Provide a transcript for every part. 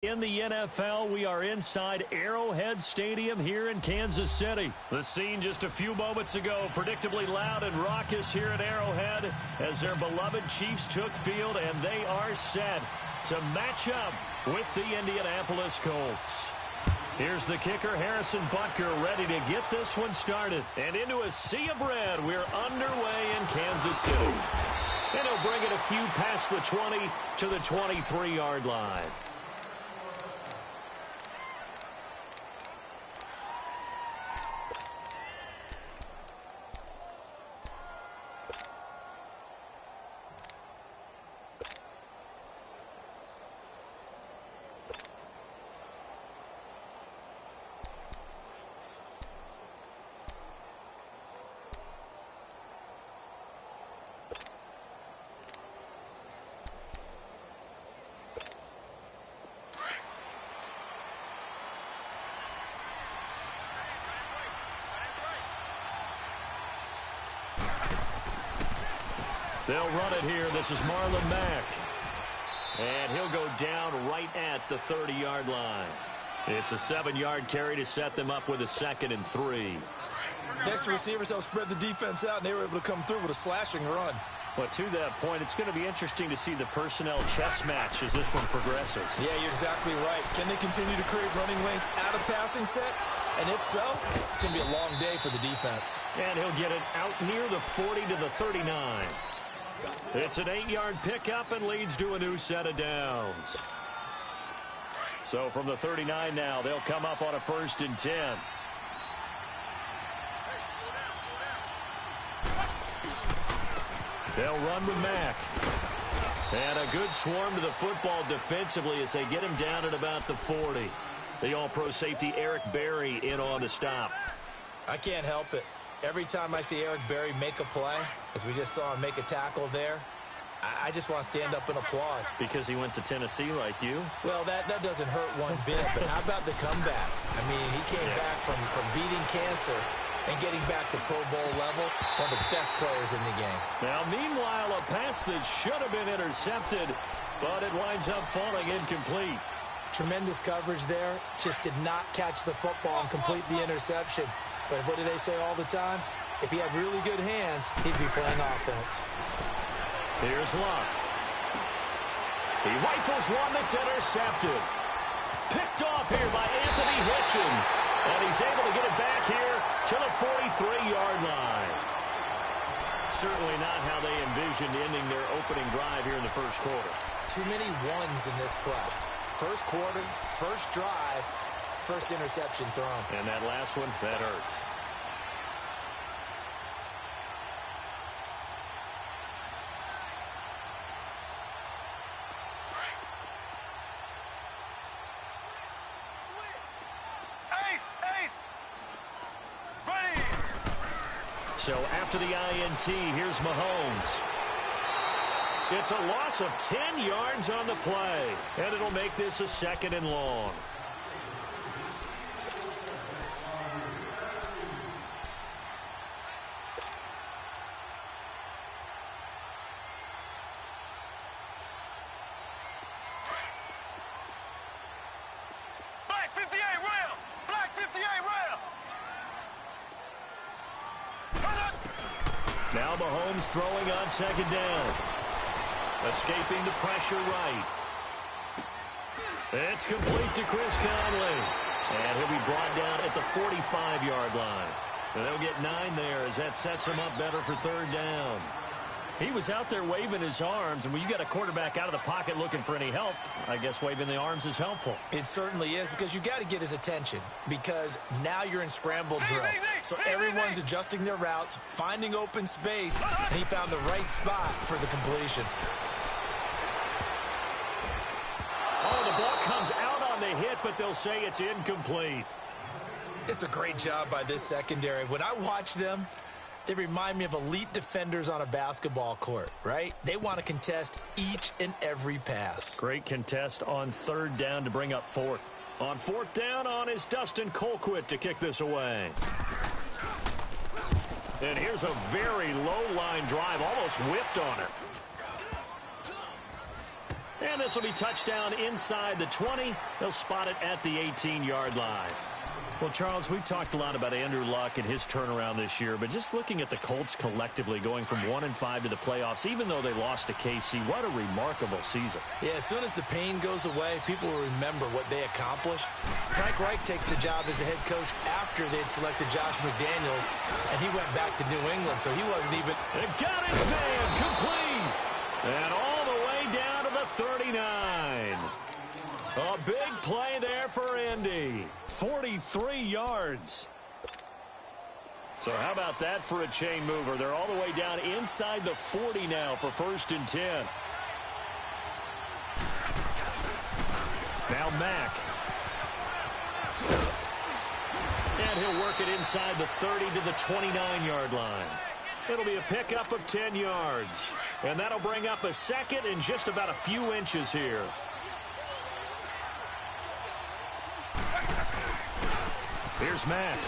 In the NFL, we are inside Arrowhead Stadium here in Kansas City. The scene just a few moments ago, predictably loud and raucous here at Arrowhead as their beloved Chiefs took field, and they are set to match up with the Indianapolis Colts. Here's the kicker, Harrison Butker, ready to get this one started. And into a sea of red, we're underway in Kansas City. And he'll bring it a few past the 20 to the 23-yard line. They'll run it here. This is Marlon Mack. And he'll go down right at the 30-yard line. It's a 7-yard carry to set them up with a 2nd and 3. Next receivers help spread the defense out, and they were able to come through with a slashing run. But to that point, it's going to be interesting to see the personnel chess match as this one progresses. Yeah, you're exactly right. Can they continue to create running lanes out of passing sets? And if so, it's going to be a long day for the defense. And he'll get it out near the 40 to the 39. It's an 8-yard pickup and leads to a new set of downs. So from the 39 now, they'll come up on a 1st and 10. They'll run with Mack. And a good swarm to the football defensively as they get him down at about the 40. The all-pro safety Eric Berry in on the stop. I can't help it. Every time I see Eric Berry make a play, as we just saw him make a tackle there, I just want to stand up and applaud. Because he went to Tennessee like you? Well, that doesn't hurt one bit, but how about the comeback? I mean, he came back from beating cancer and getting back to Pro Bowl level, one of the best players in the game. Now, meanwhile, a pass that should have been intercepted, but it winds up falling incomplete. Tremendous coverage there, just did not catch the football and complete the interception. But what do they say all the time? If he had really good hands, he'd be playing offense. Here's Luck. He rifles one that's intercepted. Picked off here by Anthony Hitchens. And he's able to get it back here to the 43-yard line. Certainly not how they envisioned ending their opening drive here in the first quarter. Too many ones in this play. First quarter, first drive, first interception thrown. And that last one, that hurts. So after the INT, here's Mahomes. It's a loss of 10 yards on the play, and it'll make this a 2nd and long. Now Mahomes throwing on 2nd down. Escaping the pressure right. It's complete to Chris Conley. And he'll be brought down at the 45-yard line. And they'll get 9 there as that sets him up better for 3rd down. He was out there waving his arms, and when you got a quarterback out of the pocket looking for any help, I guess waving the arms is helpful. It certainly is, because you got to get his attention, because now you're in scramble drill. So everyone's adjusting their routes, finding open space, and he found the right spot for the completion. Oh, the ball comes out on the hit, but they'll say it's incomplete. It's a great job by this secondary. When I watch them, they remind me of elite defenders on a basketball court, right? They want to contest each and every pass. Great contest on 3rd down to bring up 4th. On 4th down on is Dustin Colquitt to kick this away. And here's a very low line drive, almost whiffed on it. And this will be touchdown inside the 20. They'll spot it at the 18-yard line. Well, Charles, we've talked a lot about Andrew Luck and his turnaround this year, but just looking at the Colts collectively going from 1-5 to the playoffs, even though they lost to KC, what a remarkable season. Yeah, as soon as the pain goes away, people will remember what they accomplished. Frank Reich takes the job as the head coach after they'd selected Josh McDaniels, and he went back to New England, so he wasn't even... They got his man complete, and all the way down to the 39. A big play there for Indy. 43 yards. So how about that for a chain mover? They're all the way down inside the 40 now for 1st and 10. Now Mack. And he'll work it inside the 30 to the 29-yard line. It'll be a pickup of 10 yards. And that'll bring up a second and just about a few inches here. Here's Mack.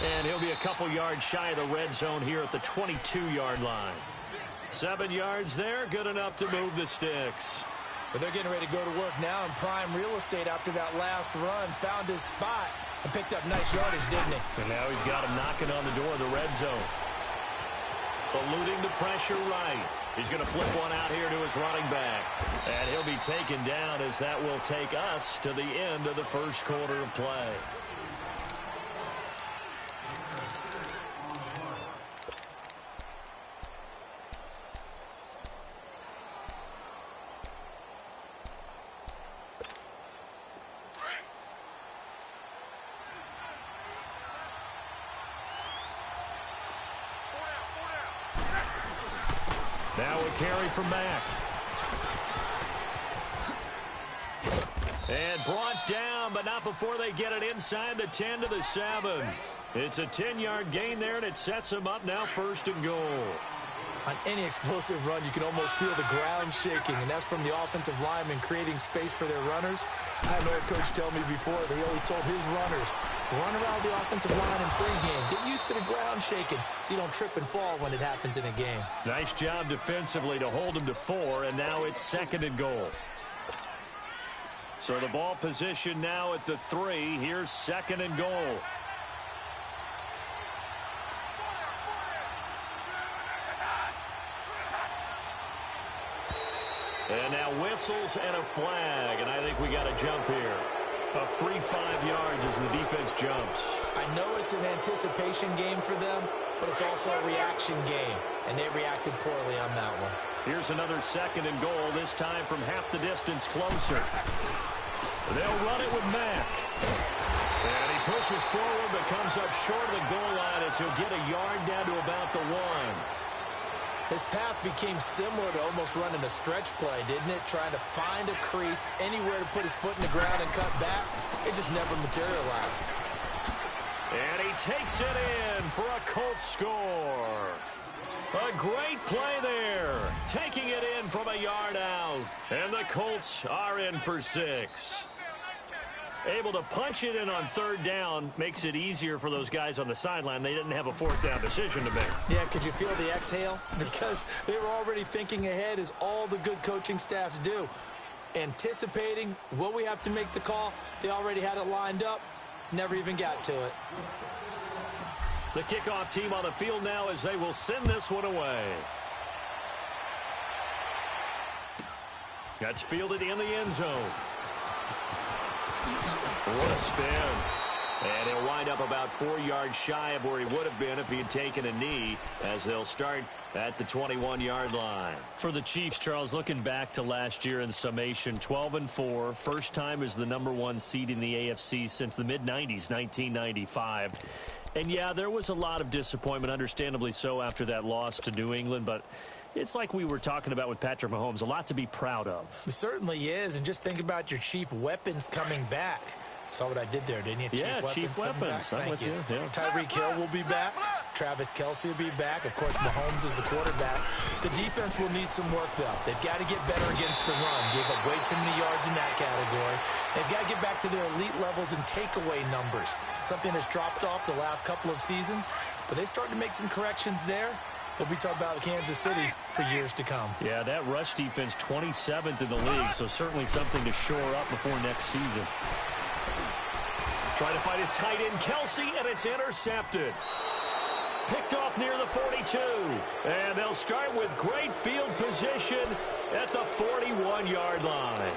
And he'll be a couple yards shy of the red zone here at the 22-yard line. 7 yards there, good enough to move the sticks. But they're getting ready to go to work now in prime real estate after that last run. Found his spot and picked up nice yardage, didn't he? And now he's got him knocking on the door of the red zone. Eluding the pressure right. He's going to flip one out here to his running back. And he'll be taken down as that will take us to the end of the first quarter of play. Now a carry from Mack. And brought down, but not before they get it inside the 10 to the 7. It's a 10-yard gain there, and it sets them up now 1st and goal. On any explosive run, you can almost feel the ground shaking, and that's from the offensive linemen creating space for their runners. I had an old coach tell me before, they always told his runners, run around the offensive line in pregame. Get used to the ground shaking so you don't trip and fall when it happens in a game. Nice job defensively to hold them to 4, and now it's 2nd and goal. So the ball position now at the 3. Here's 2nd and goal. And now whistles and a flag, and I think we got a jump here. A free 5 yards as the defense jumps. I know it's an anticipation game for them, but it's also a reaction game, and they reacted poorly on that one. Here's another 2nd and goal, this time from half the distance closer. They'll run it with Mack. And he pushes forward, but comes up short of the goal line as he'll get a yard down to about the 1. His path became similar to almost running a stretch play, didn't it? Trying to find a crease, anywhere to put his foot in the ground and cut back. It just never materialized. And he takes it in for a Colts score. A great play there. Taking it in from a yard out. And the Colts are in for 6. Able to punch it in on 3rd down makes it easier for those guys on the sideline. They didn't have a 4th down decision to make. Yeah, could you feel the exhale? Because they were already thinking ahead, as all the good coaching staffs do. Anticipating, will we have to make the call? They already had it lined up. Never even got to it. The kickoff team on the field now as they will send this one away. That's fielded in the end zone. What a spin. And he'll wind up about 4 yards shy of where he would have been if he had taken a knee, as they'll start at the 21-yard line. For the Chiefs, Charles, looking back to last year in summation, 12-4, first time as the #1 seed in the AFC since the mid-90s, 1995. And yeah, there was a lot of disappointment, understandably so, after that loss to New England, but it's like we were talking about with Patrick Mahomes, a lot to be proud of. It certainly is, and just think about your chief weapons coming back. Saw what I did there, didn't you? Yeah, chief weapons. Thank you. Yeah. Tyreek Hill will be back. Travis Kelce will be back. Of course, Mahomes is the quarterback. The defense will need some work, though. They've got to get better against the run. Gave up way too many yards in that category. They've got to get back to their elite levels and takeaway numbers. Something that's dropped off the last couple of seasons. But they started to make some corrections there. we'll be talking about Kansas City for years to come. Yeah, that rush defense 27th in the league, so certainly something to shore up before next season. Trying to find his tight end, Kelsey, and it's intercepted. Picked off near the 42. And they'll start with great field position at the 41-yard line.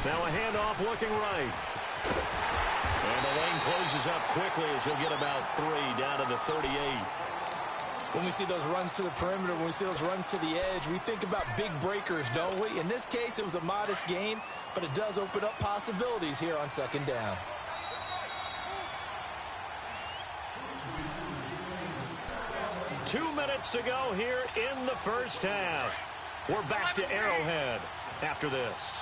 Now a handoff looking right. And the lane closes up quickly as he'll get about 3 down to the 38. When we see those runs to the perimeter, when we see those runs to the edge, we think about big breakers, don't we? In this case, it was a modest gain, but it does open up possibilities here on second down. Two minutes to go here in the first half. We're back to Arrowhead after this.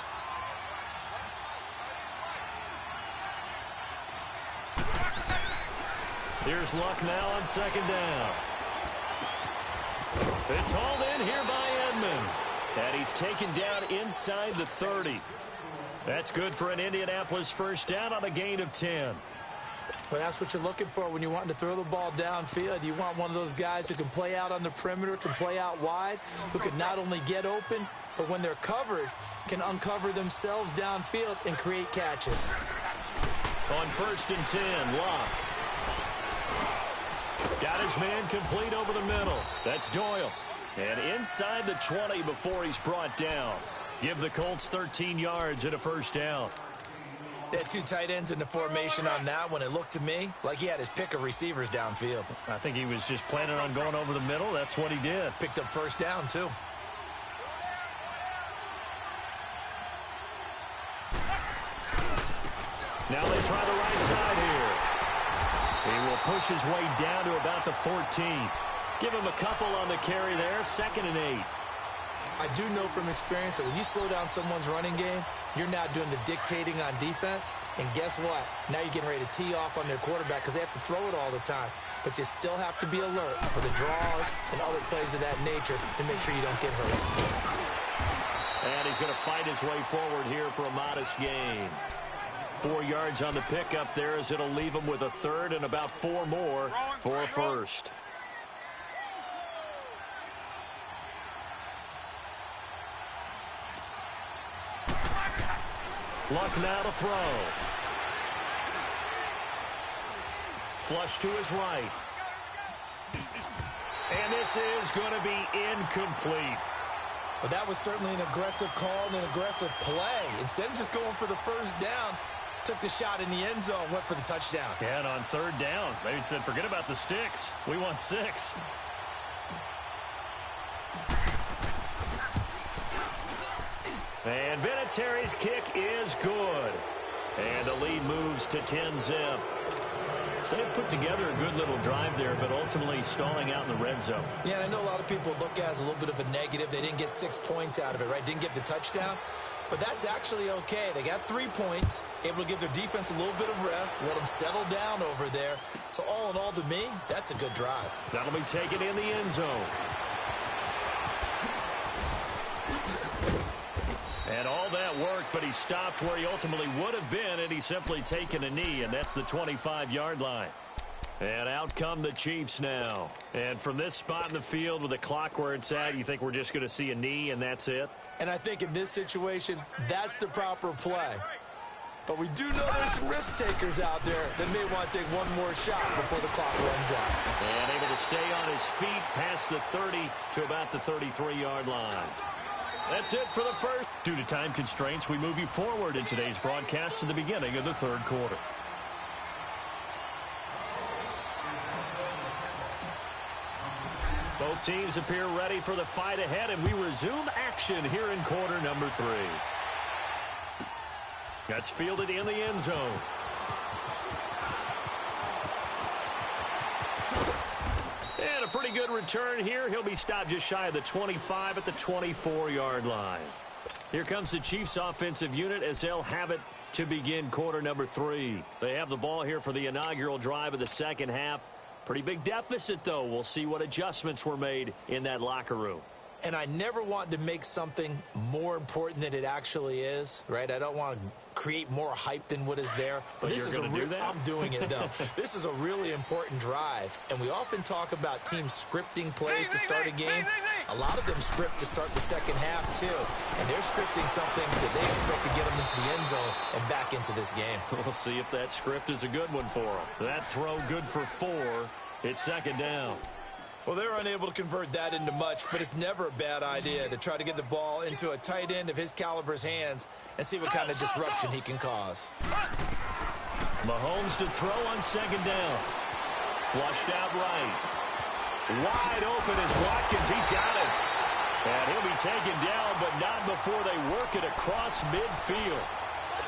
Here's Luck now on second down. It's hauled in here by Edmond. And he's taken down inside the 30. That's good for an Indianapolis first down on a gain of 10. Well, that's what you're looking for when you're wanting to throw the ball downfield. You want one of those guys who can play out on the perimeter, can play out wide, who can not only get open, but when they're covered, can uncover themselves downfield and create catches. On 1st and 10, Luck. Got his man complete over the middle. That's Doyle. And inside the 20 before he's brought down. Give the Colts 13 yards and a first down. They had two tight ends in the formation on that one. It looked to me like he had his pick of receivers downfield. I think he was just planning on going over the middle. That's what he did. Picked up first down, too. Now they try the right side here. He will push his way down to about the 14. Give him a couple on the carry there. 2nd and 8. I do know from experience that when you slow down someone's running game, you're now doing the dictating on defense. And guess what? Now you're getting ready to tee off on their quarterback because they have to throw it all the time. But you still have to be alert for the draws and other plays of that nature to make sure you don't get hurt. And he's going to fight his way forward here for a modest gain. 4 yards on the pickup there as it'll leave him with a 3rd and about 4 more for a first. Luck now to throw. Flush to his right. And this is going to be incomplete. But that was certainly an aggressive call and an aggressive play. Instead of just going for the first down, took the shot in the end zone, went for the touchdown. Yeah, and on 3rd down, they said, forget about the sticks. We want 6. And Vinatieri's kick is good. And the lead moves to 10-zip. So they put together a good little drive there, but ultimately stalling out in the red zone. Yeah, I know a lot of people look at it as a little bit of a negative. They didn't get 6 points out of it, right? Didn't get the touchdown. But that's actually okay. They got 3 points, able to give their defense a little bit of rest, let them settle down over there. So all in all, to me, that's a good drive. That'll be taken in the end zone. And all that worked, but he stopped where he ultimately would have been, and he's simply taken a knee, and that's the 25-yard line. And out come the Chiefs now. And from this spot in the field with the clock where it's at, you think we're just going to see a knee and that's it? And I think in this situation, that's the proper play. But we do know there's some risk takers out there that may want to take one more shot before the clock runs out. And able to stay on his feet past the 30 to about the 33-yard line. That's it for the first. Due to time constraints, we move you forward in today's broadcast to the beginning of the 3rd quarter. Both teams appear ready for the fight ahead, and we resume action here in quarter number 3. That's fielded in the end zone. And a pretty good return here. He'll be stopped just shy of the 25 at the 24-yard line. Here comes the Chiefs offensive unit as they'll have it to begin quarter number 3. They have the ball here for the inaugural drive of the second half. Pretty big deficit, though. We'll see what adjustments were made in that locker room. And I never want to make something more important than it actually is, right? I don't want to create more hype than what is there. But this is I'm doing it, though. This is a really important drive. And we often talk about teams scripting plays to start a game. A lot of them script to start the second half, too. And they're scripting something that they expect to get them into the end zone and back into this game. We'll see if that script is a good one for them. That throw good for 4. It's second down. Well, they're unable to convert that into much, but it's never a bad idea to try to get the ball into a tight end of his caliber's hands and see what kind of disruption he can cause. Mahomes to throw on second down. Flushed out right. Wide open is Watkins. He's got it. And he'll be taken down, but not before they work it across midfield.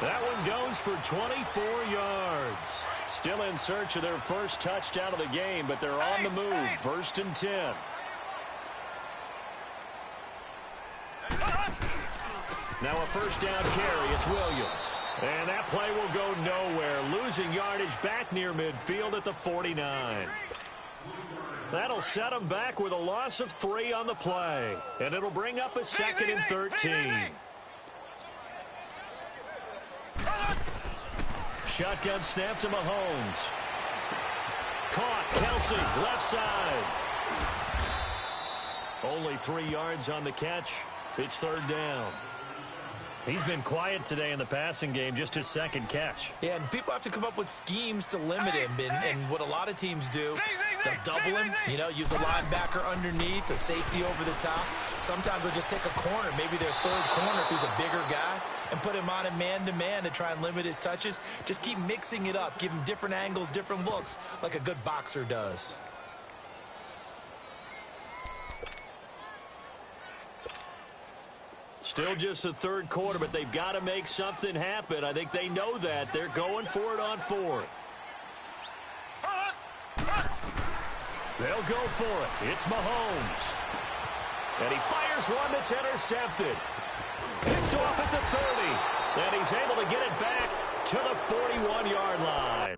That one goes for 24 yards. Still in search of their first touchdown of the game, but they're on the move. 1st and 10. Now a first down carry. It's Williams. And that play will go nowhere. Losing yardage back near midfield at the 49. That'll set them back with a loss of 3 on the play. And it'll bring up a 2nd and 13. Shotgun snap to Mahomes. Caught. Kelsey, left side. Only 3 yards on the catch. It's 3rd down. He's been quiet today in the passing game, just his 2nd catch. Yeah, and people have to come up with schemes to limit him. And what a lot of teams do, they'll double him, use a linebacker underneath, a safety over the top. Sometimes they'll just take a corner, maybe their 3rd corner if he's a bigger guy, and put him on a man-to-man to try and limit his touches. Just keep mixing it up. Give him different angles, different looks, like a good boxer does. Still just the 3rd quarter, but they've got to make something happen. I think they know that. They're going for it on 4th. They'll go for it. It's Mahomes. And he fires one that's intercepted. Picked off at the 30. And he's able to get it back to the 41-yard line.